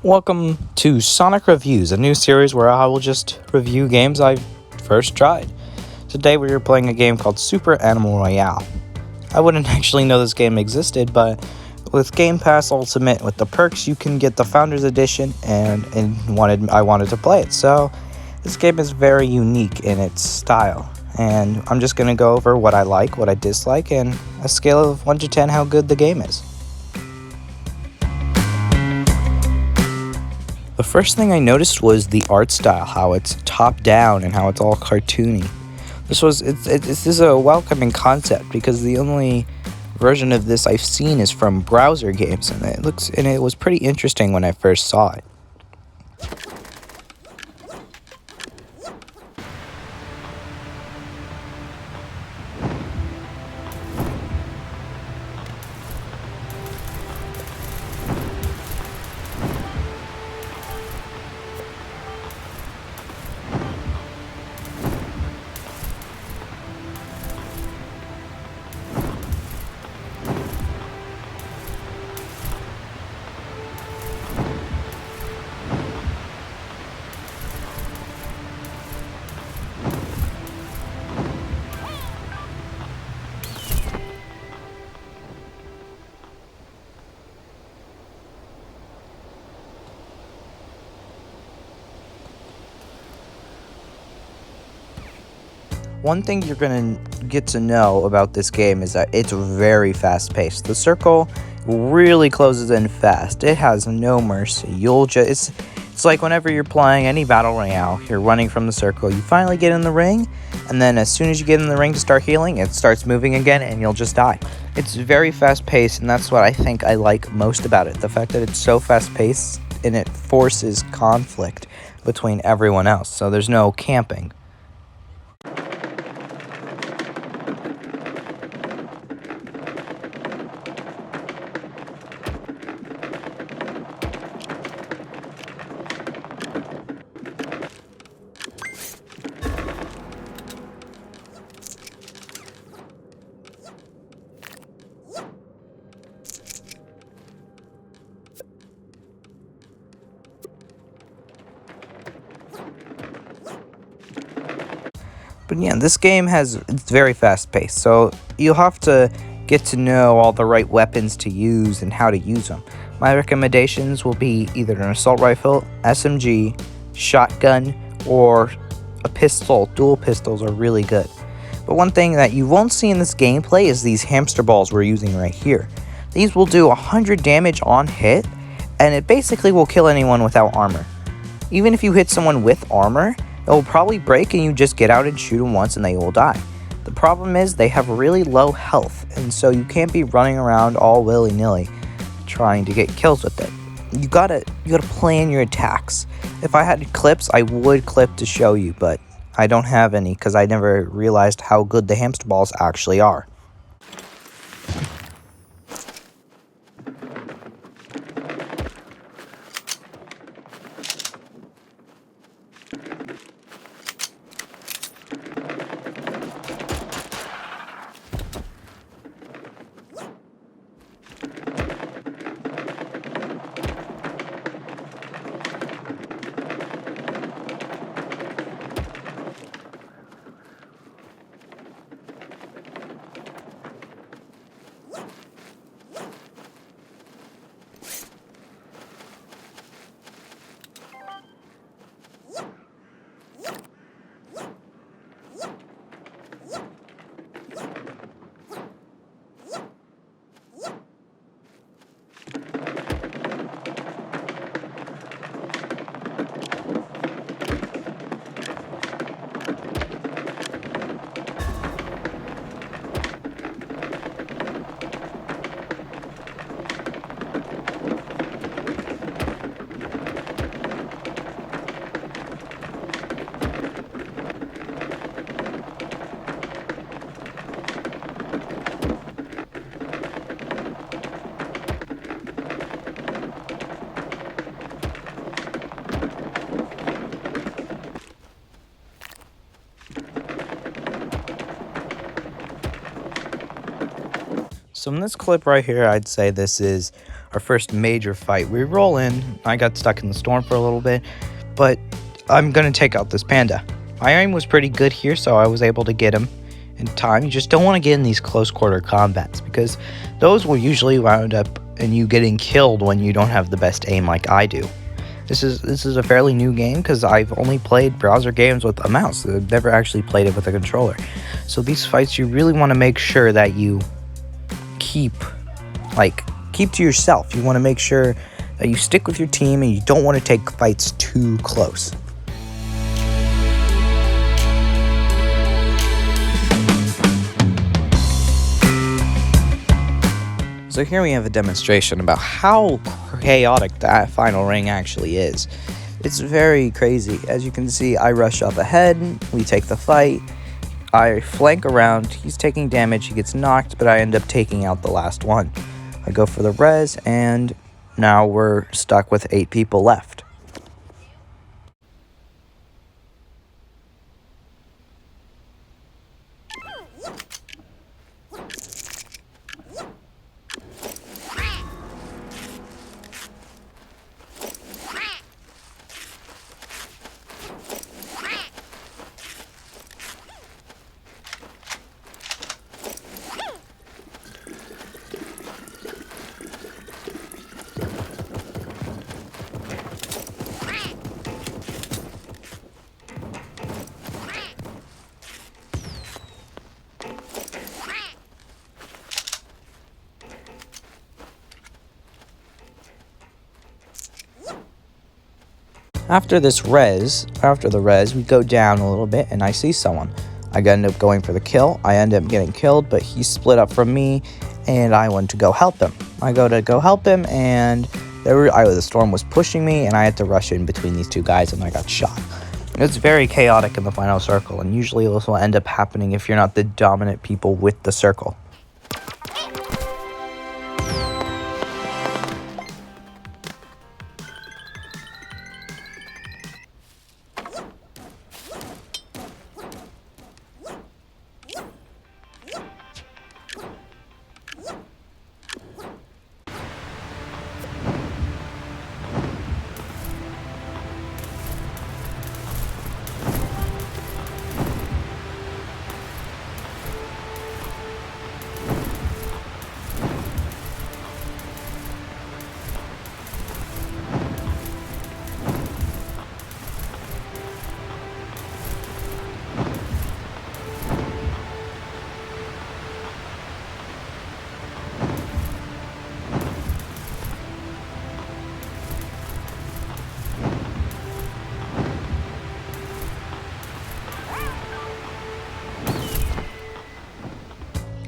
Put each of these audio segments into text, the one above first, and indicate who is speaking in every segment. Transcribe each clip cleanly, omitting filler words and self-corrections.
Speaker 1: Welcome to Sonic Reviews, a new series where I will just review games I first tried. Today we are playing a game called Super Animal Royale. I wouldn't actually know this game existed, but with Game Pass Ultimate, with the perks, you can get the Founders Edition, and I wanted to play it. So this game is very unique in its style, and I'm just going to go over what I like, what I dislike, and a scale of 1 to 10 how good the game is. The first thing I noticed was the art style, how it's top down and how it's all cartoony. This is a welcoming concept because the only version of this I've seen is from browser games, and it was pretty interesting when I first saw it. One thing you're going to get to know about this game is that it's very fast-paced. The circle really closes in fast. It has no mercy. It's like whenever you're playing any battle royale, you're running from the circle, you finally get in the ring, and then as soon as you get in the ring to start healing, it starts moving again and you'll just die. It's very fast-paced, and that's what I think I like most about it. The fact that it's so fast-paced and it forces conflict between everyone else, so there's no camping. But yeah, this game it's very fast-paced, so you'll have to get to know all the right weapons to use and how to use them. My recommendations will be either an assault rifle, SMG, shotgun, or a pistol. Dual pistols are really good. But one thing that you won't see in this gameplay is these hamster balls we're using right here. These will do 100 damage on hit, and it basically will kill anyone without armor. Even if you hit someone with armor, it will probably break and you just get out and shoot them once and they will die. The problem is they have really low health, and so you can't be running around all willy-nilly trying to get kills with it. You gotta plan your attacks. If I had clips, I would clip to show you, but I don't have any because I never realized how good the hamster balls actually are. So in this clip right here, I'd say this is our first major fight. We roll in. I got stuck in the storm for a little bit, but I'm gonna take out this panda. My aim was pretty good here, so I was able to get him in time. You just don't want to get in these close quarter combats because those will usually wound up in you getting killed when you don't have the best aim like I do. This is a fairly new game because I've only played browser games with a mouse. I've never actually played it with a controller. So these fights, you really want to make sure that you keep to yourself. You want to make sure that you stick with your team and you don't want to take fights too close. So here we have a demonstration about how chaotic that final ring actually is. It's very crazy. As you can see, I rush up ahead, we take the fight, I flank around, he's taking damage, he gets knocked, but I end up taking out the last one. I go for the res, and now we're stuck with 8 people left. After the res, we go down a little bit and I see someone. I end up going for the kill. I end up getting killed, but he split up from me and I went to go help him. I go to go help him and the storm was pushing me and I had to rush in between these two guys and I got shot. It's very chaotic in the final circle, and usually this will end up happening if you're not the dominant people with the circle.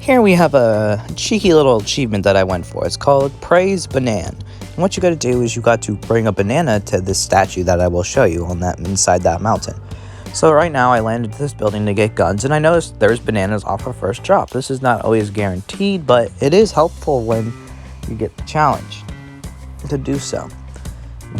Speaker 1: Here we have a cheeky little achievement that I went for. It's called Praise Banana. And what you got to do is you got to bring a banana to this statue that I will show you on that inside that mountain. So right now I landed to this building to get guns, and I noticed there's bananas off our first drop. This is not always guaranteed, but it is helpful when you get the challenge to do so.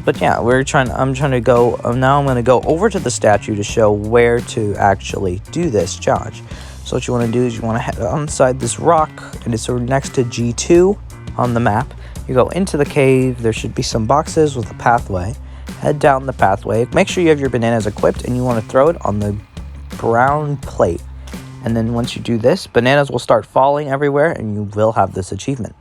Speaker 1: But yeah, I'm going to go over to the statue to show where to actually do this challenge. So what you want to do is you want to head inside this rock, and it's next to G2 on the map. You go into the cave, there should be some boxes with a pathway. Head down the pathway, make sure you have your bananas equipped, and you want to throw it on the brown plate. And then once you do this, bananas will start falling everywhere, and you will have this achievement.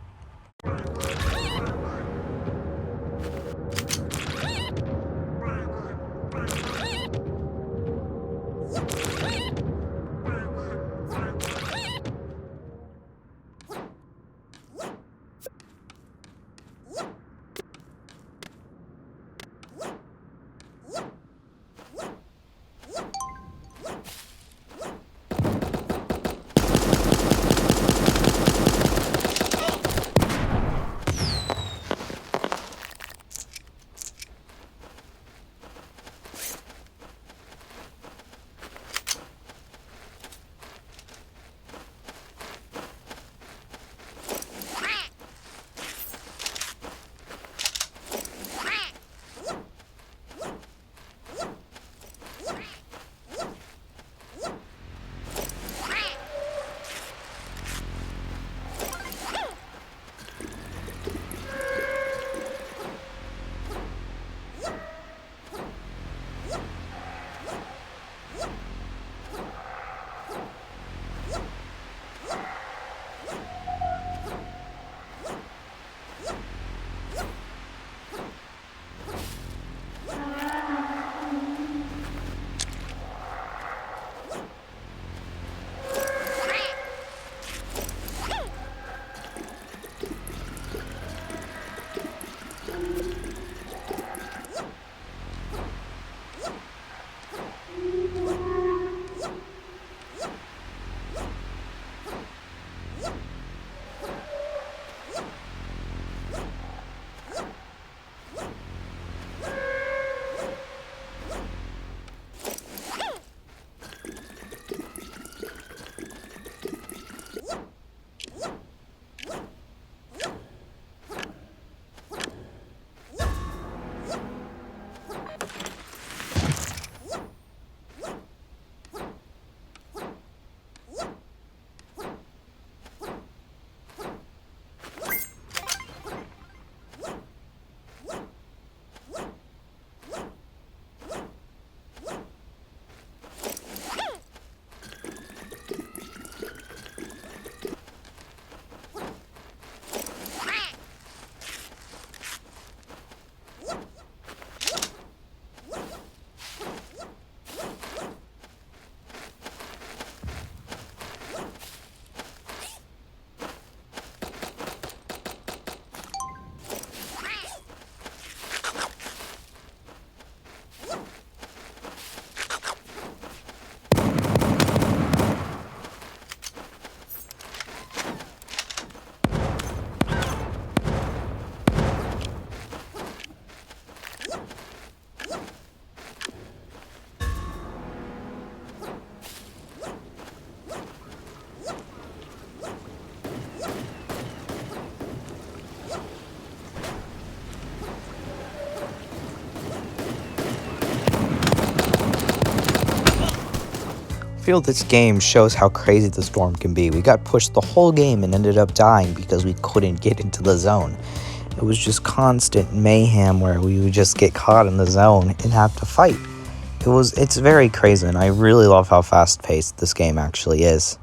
Speaker 1: feel this game shows how crazy the storm can be. We got pushed the whole game and ended up dying because we couldn't get into the zone. It was just constant mayhem where we would just get caught in the zone and have to fight. It's very crazy, and I really love how fast-paced this game actually is.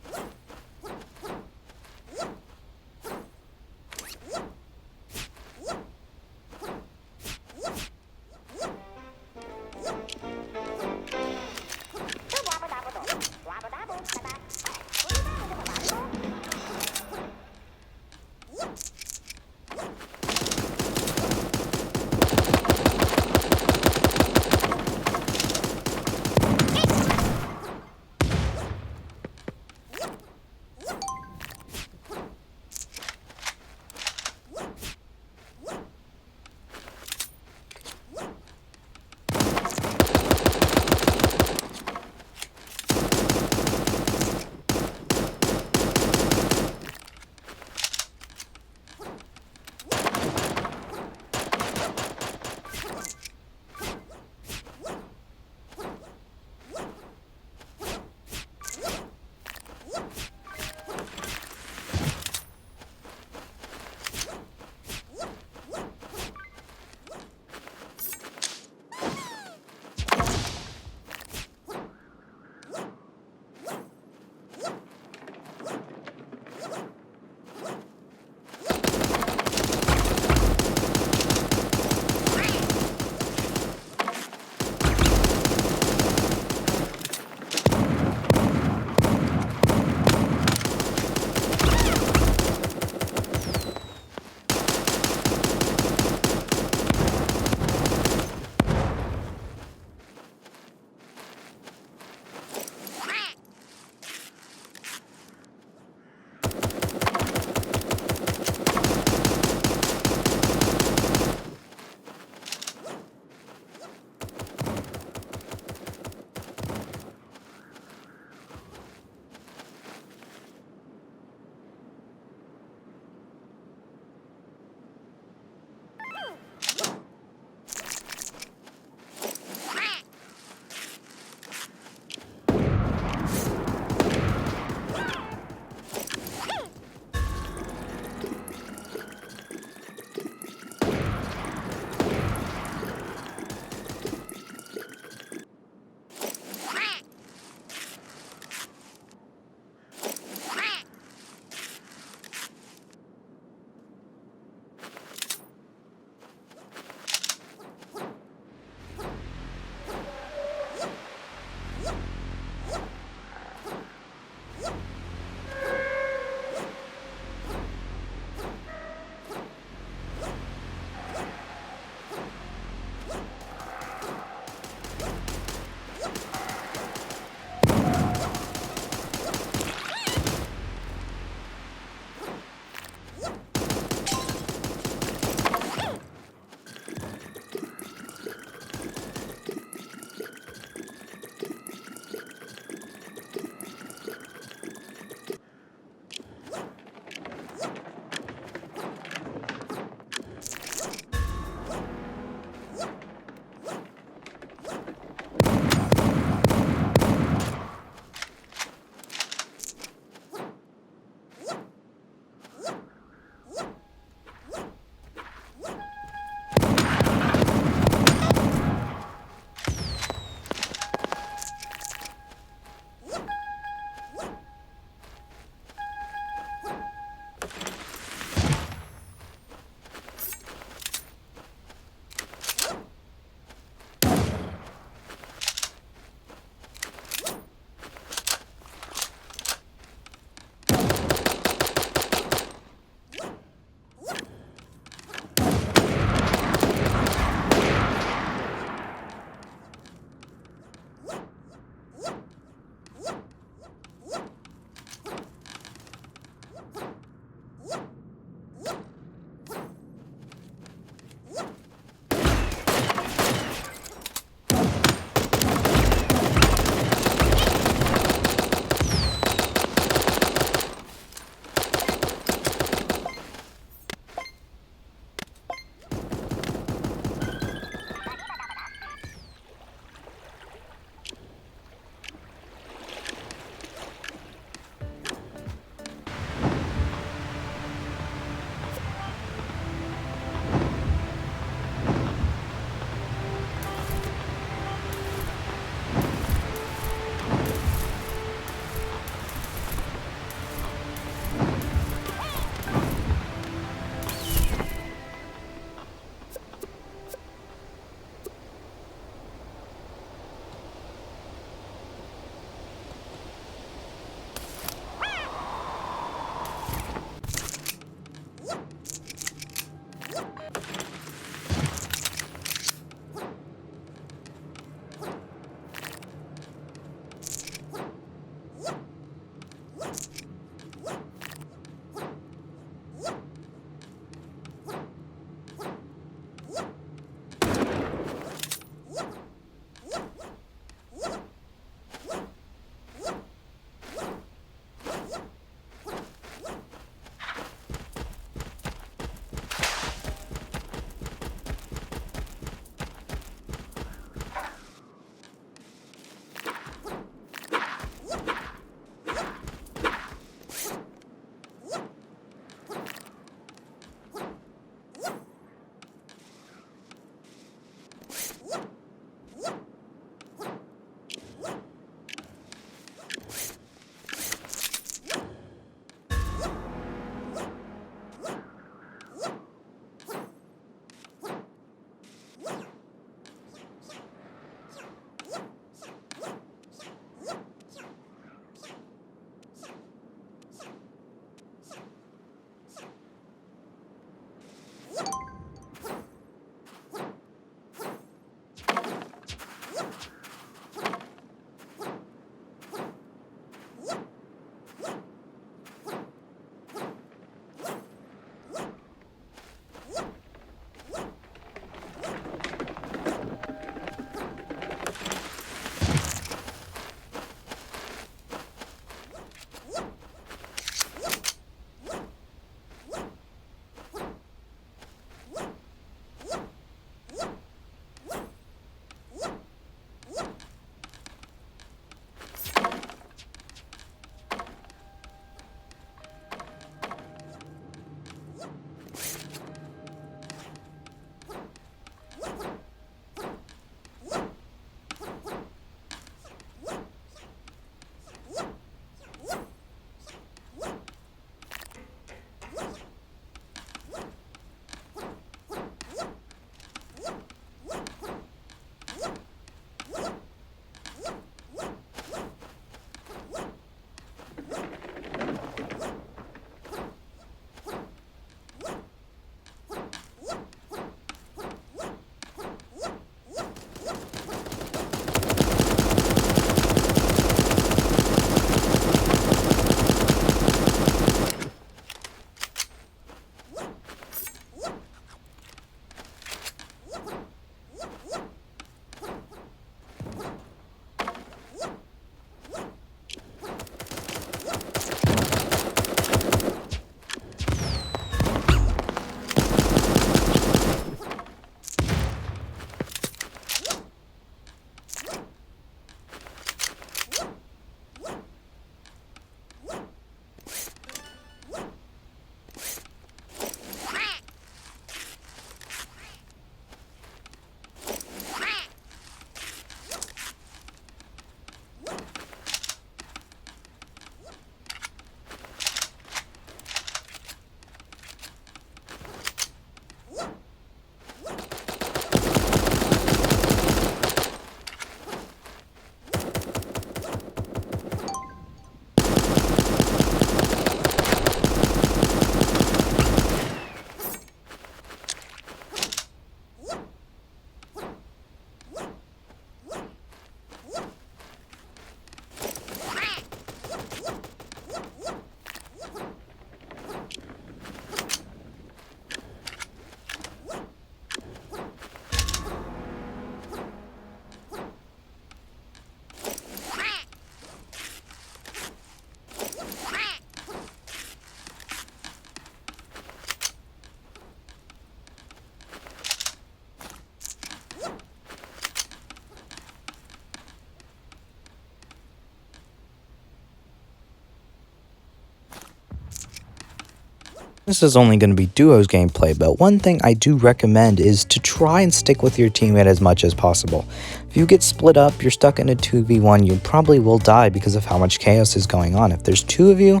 Speaker 1: This is only going to be duos gameplay, but one thing I do recommend is to try and stick with your teammate as much as possible. If you get split up, you're stuck in a 2v1, you probably will die because of how much chaos is going on. If there's two of you,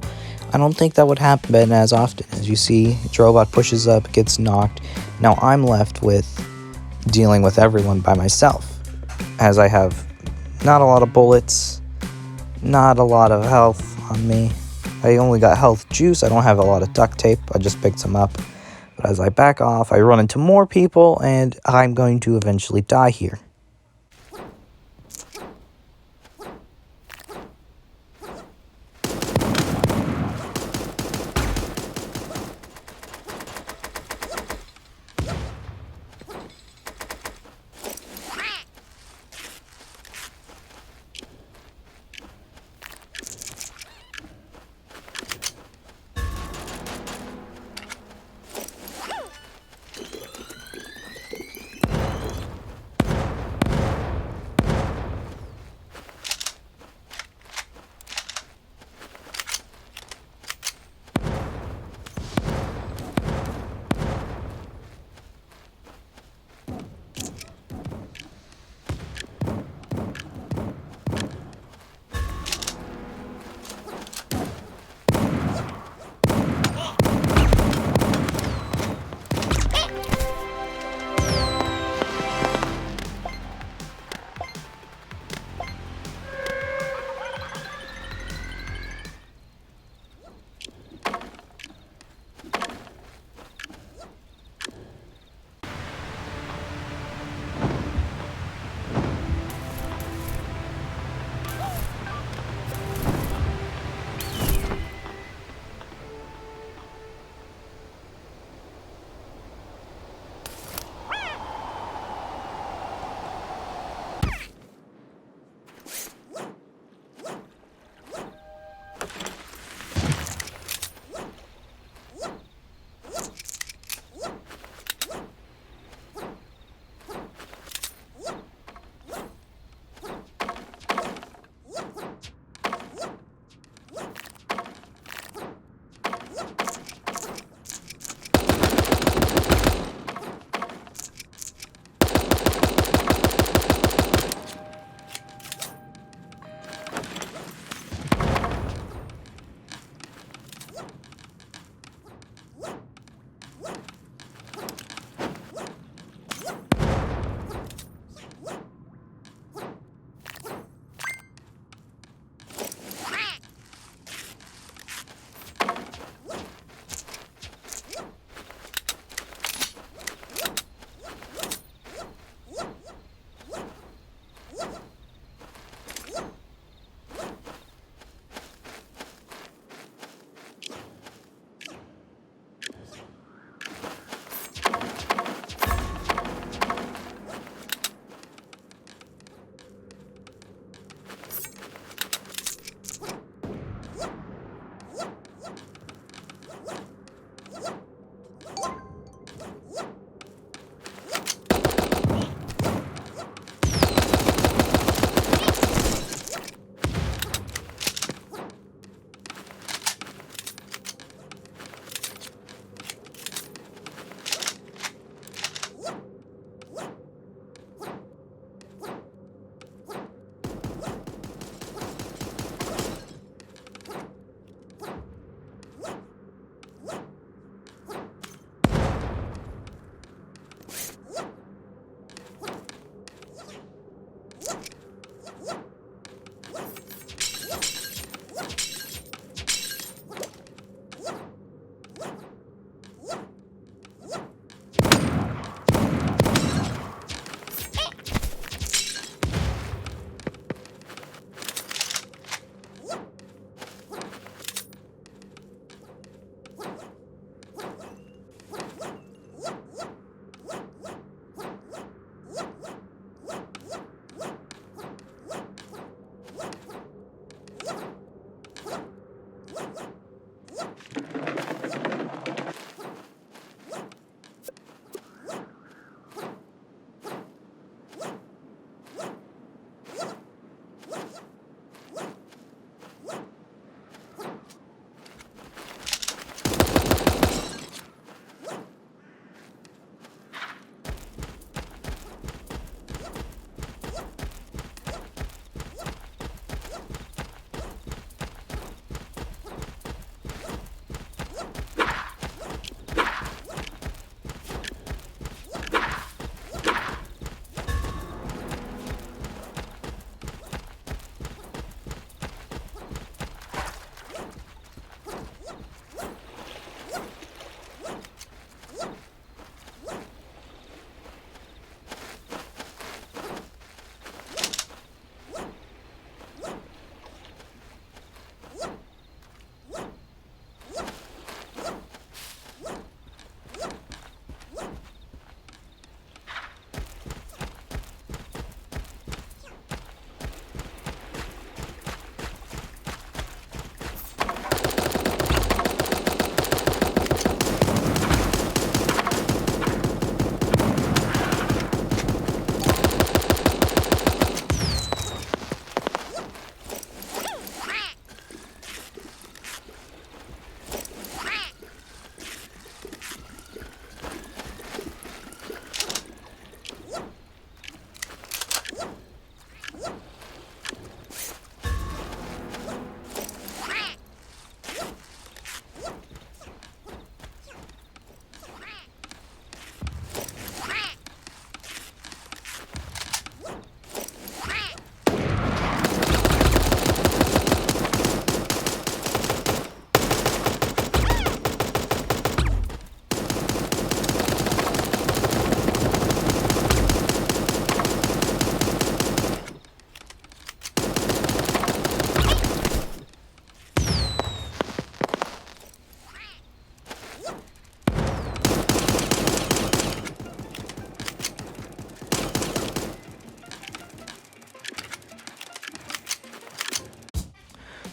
Speaker 1: I don't think that would happen as often. As you see, Drobot pushes up, gets knocked. Now I'm left with dealing with everyone by myself, as I have not a lot of bullets, not a lot of health on me. I only got health juice. I don't have a lot of duct tape. I just picked some up. But as I back off, I run into more people, and I'm going to eventually die here.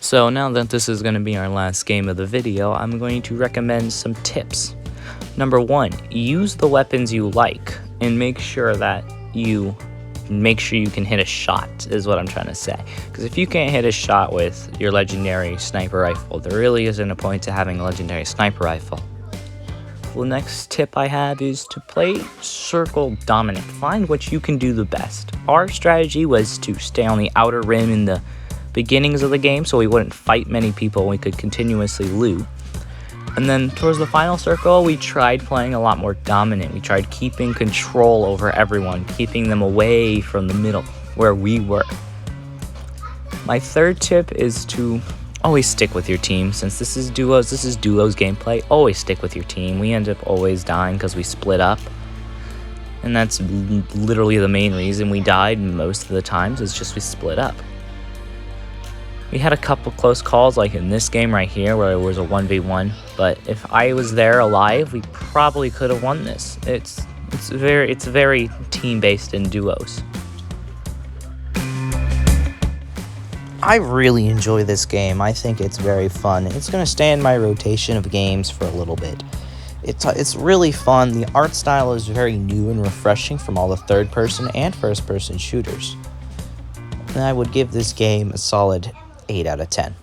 Speaker 1: So now that this is going to be our last game of the video, I'm going to recommend some tips. Number 1, use the weapons you like and make sure you can hit a shot, is what I'm trying to say. Because if you can't hit a shot with your legendary sniper rifle, there really isn't a point to having a legendary sniper rifle. The next tip I have is to play circle dominant. Find what you can do the best. Our strategy was to stay on the outer rim in the beginnings of the game so we wouldn't fight many people and we could continuously loot. And then towards the final circle, we tried playing a lot more dominant. We tried keeping control over everyone, keeping them away from the middle where we were. My third tip is to always stick with your team. Since this is duos gameplay, always stick with your team. We end up always dying because we split up. And that's literally the main reason we died most of the times, is just we split up. We had a couple close calls, like in this game right here, where it was a 1v1. But if I was there alive, we probably could have won this. It's very team-based in duos. I really enjoy this game. I think it's very fun. It's going to stay in my rotation of games for a little bit. It's really fun. The art style is very new and refreshing from all the third-person and first-person shooters. And I would give this game a solid 8 out of 10.